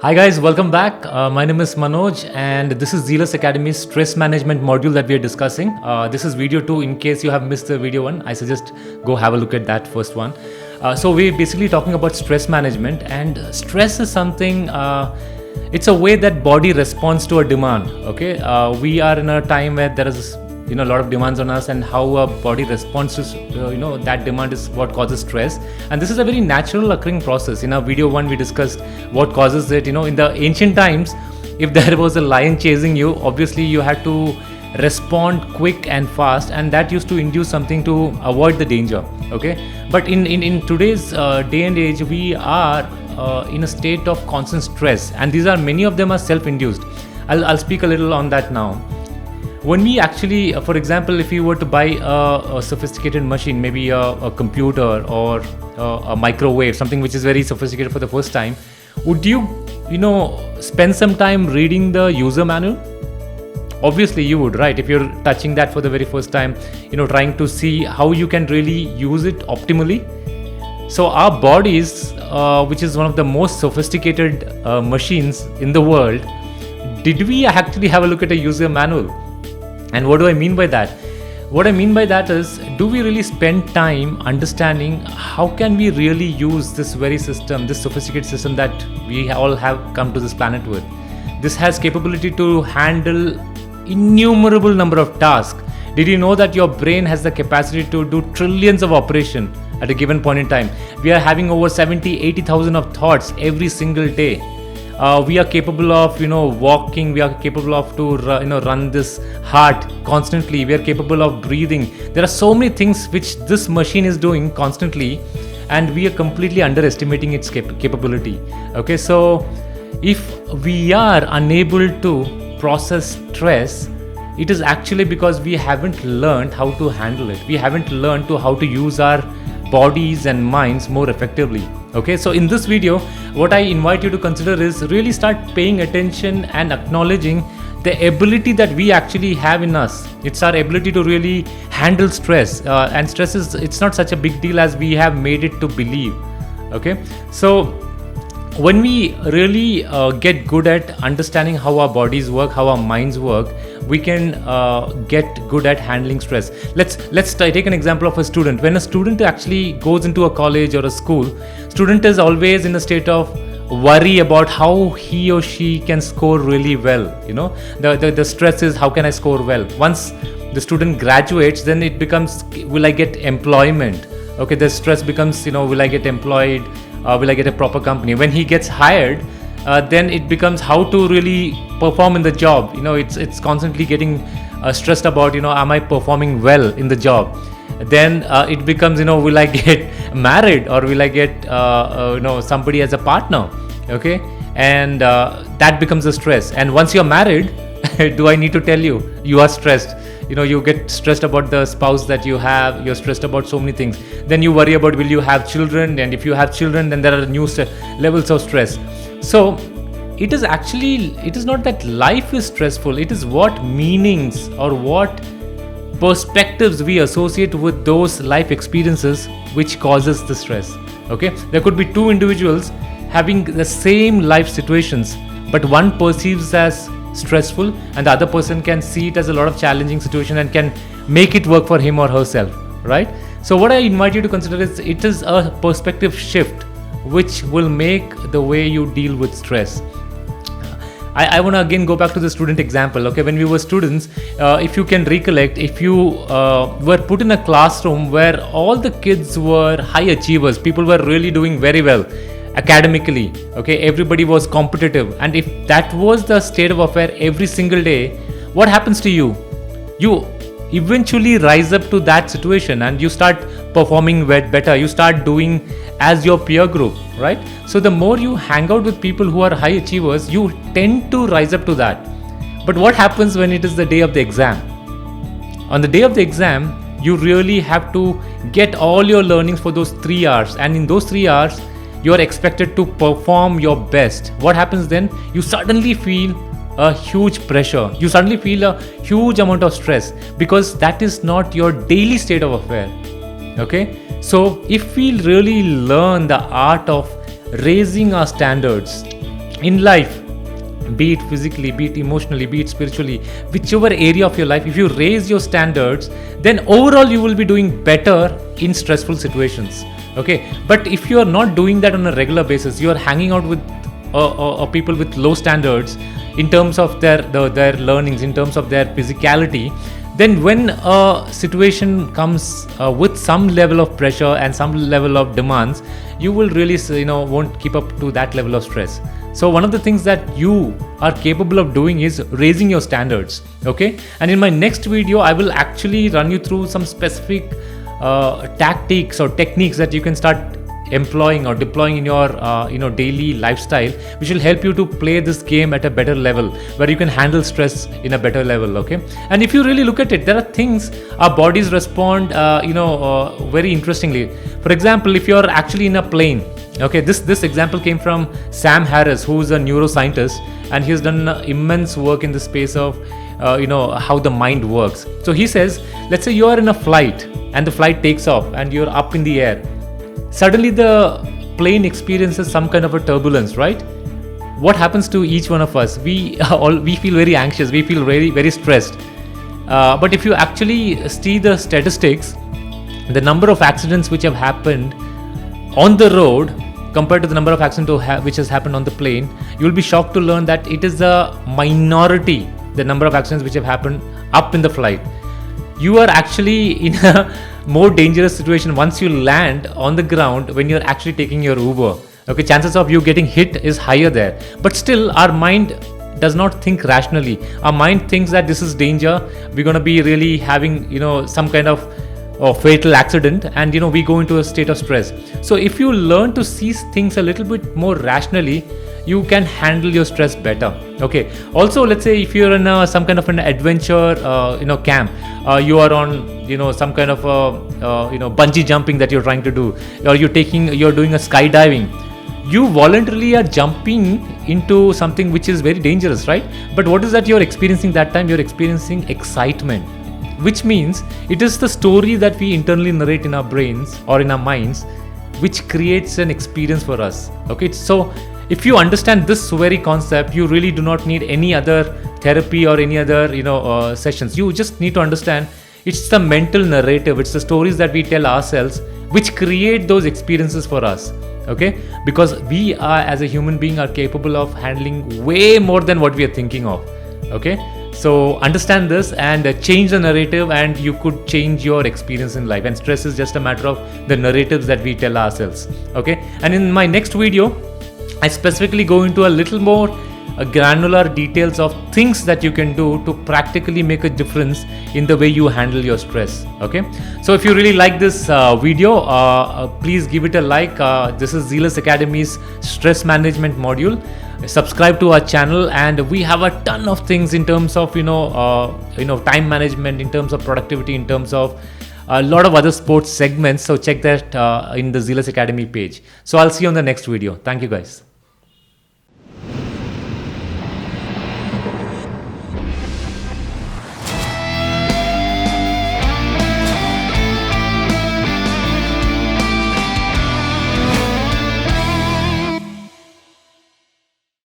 Hi guys, welcome back. My name is Manoj and this is Zealous Academy's stress management module that we are discussing. This is video 2. In case you have missed the video 1, I suggest go have a look at that first one. So we're basically talking about stress management, and stress is something, it's a way that body responds to a demand. Okay, we are in a time where there is a lot of demands on us, and how our body responds to that demand is what causes stress. And this is a very natural occurring process. In our video 1 we discussed what causes it. In the ancient times, if there was a lion chasing you, obviously you had to respond quick and fast, and that used to induce something to avoid the danger. Okay, but in today's day and age, we are in a state of constant stress, and many of them are self-induced. I'll speak a little on that now. When we actually, for example, if you were to buy a sophisticated machine, maybe a computer or a microwave, something which is very sophisticated for the first time, would you spend some time reading the user manual? Obviously you would, right? If you're touching that for the very first time, trying to see how you can really use it optimally. So our bodies, which is one of the most sophisticated machines in the world, did we actually have a look at a user manual? And what do I mean by that? What I mean by that is, do we really spend time understanding how can we really use this very system, this sophisticated system that we all have come to this planet with? This has capability to handle innumerable number of tasks. Did you know that your brain has the capacity to do trillions of operations at a given point in time? We are having over 70,000-80,000 of thoughts every single day. We are capable of walking. We are capable of to run this heart constantly. We are capable of breathing. There are so many things which this machine is doing constantly, and we are completely underestimating its capability. Okay, so if we are unable to process stress, it is actually because we haven't learned how to handle it. We haven't learned how to use our bodies and minds more effectively. Okay, so in this video, what I invite you to consider is really start paying attention and acknowledging the ability that we actually have in us. It's our ability to really handle stress, and stress it's not such a big deal as we have made it to believe. Okay, so when we really get good at understanding how our bodies work, how our minds work, we can get good at handling stress. Let's take an example of a student. When a student actually goes into a college or a school, student is always in a state of worry about how he or she can score really well. The stress is, how can I score well? Once the student graduates, then it becomes, will I get employment? Okay, the stress becomes, will I get employed? Will I get a proper company? When he gets hired, then it becomes how to really perform in the job. It's constantly getting stressed about, am I performing well in the job? Then it becomes, will I get married, or will I get somebody as a partner? Okay, and that becomes a stress. And once you're married, do I need to tell you, you are stressed? You get stressed about the spouse that you have. You're stressed about so many things. Then you worry about, will you have children? And if you have children, then there are new levels of stress. So it is not that life is stressful. It is what meanings or what perspectives we associate with those life experiences which causes the stress. Okay, there could be two individuals having the same life situations, but one perceives as stressful and the other person can see it as a lot of challenging situation and can make it work for him or herself, right? So what I invite you to consider is, it is a perspective shift which will make the way you deal with stress. I want to again go back to the student example. Okay, when we were students, if you can recollect, if you were put in a classroom where all the kids were high achievers, people were really doing very well academically, okay, everybody was competitive, and if that was the state of affair every single day, what happens to you? You eventually rise up to that situation and you start performing better. You start doing as your peer group, right? So the more you hang out with people who are high achievers, you tend to rise up to that. But what happens when it is the day of the exam? On the day of the exam, you really have to get all your learnings for those 3 hours, and in those 3 hours you are expected to perform your best. What happens then? You suddenly feel a huge pressure. You suddenly feel a huge amount of stress, because that is not your daily state of affair. Okay, so if we really learn the art of raising our standards, in life, be it physically, be it emotionally, be it spiritually, whichever area of your life, if you raise your standards, then overall you will be doing better in stressful situations. Okay, but if you are not doing that on a regular basis, you are hanging out with people with low standards in terms of their learnings, in terms of their physicality, then when a situation comes with some level of pressure and some level of demands, you will really won't keep up to that level of stress. So one of the things that you are capable of doing is raising your standards. Okay, and in my next video I will actually run you through some specific tactics or techniques that you can start employing or deploying in your daily lifestyle, which will help you to play this game at a better level, where you can handle stress in a better level. Okay, and if you really look at it, there are things our bodies respond very interestingly. For example, if you're actually in a plane, okay, this example came from Sam Harris, who is a neuroscientist, and he's done immense work in the space of how the mind works. So he says, let's say you are in a flight and the flight takes off and you're up in the air. Suddenly the plane experiences some kind of a turbulence, right? What happens to each one of us? We feel very anxious, we feel very, very stressed. But if you actually see the statistics, the number of accidents which have happened on the road compared to the number of accidents which has happened on the plane, you will be shocked to learn that it is a minority, the number of accidents which have happened up in the flight. You are actually in a more dangerous situation once you land on the ground when you're actually taking your Uber. Okay, chances of you getting hit is higher there. But still, our mind does not think rationally. Our mind thinks that this is danger. We're going to be really having, some kind of fatal accident, and we go into a state of stress. So if you learn to see things a little bit more rationally, you can handle your stress better. Okay, also let's say if you're in some kind of an adventure camp, you are on some kind of bungee jumping that you're trying to do, or you're doing a skydiving. You voluntarily are jumping into something which is very dangerous, right? But what is that you're experiencing that time? You're experiencing excitement, which means it is the story that we internally narrate in our brains or in our minds which creates an experience for us. Okay, so if you understand this very concept, you really do not need any other therapy or any other sessions. You just need to understand it's the mental narrative, it's the stories that we tell ourselves which create those experiences for us. Okay, because we are, as a human being, are capable of handling way more than what we are thinking of. Okay, so understand this and change the narrative, and you could change your experience in life. And stress is just a matter of the narratives that we tell ourselves. Okay, and in my next video I specifically go into a little more granular details of things that you can do to practically make a difference in the way you handle your stress. Okay, so if you really like this video, please give it a like. This is Zealous Academy's stress management module. Subscribe to our channel, and we have a ton of things in terms of time management, in terms of productivity, in terms of a lot of other sports segments. So check that in the Zealous Academy page. So I'll see you on the next video. Thank you guys.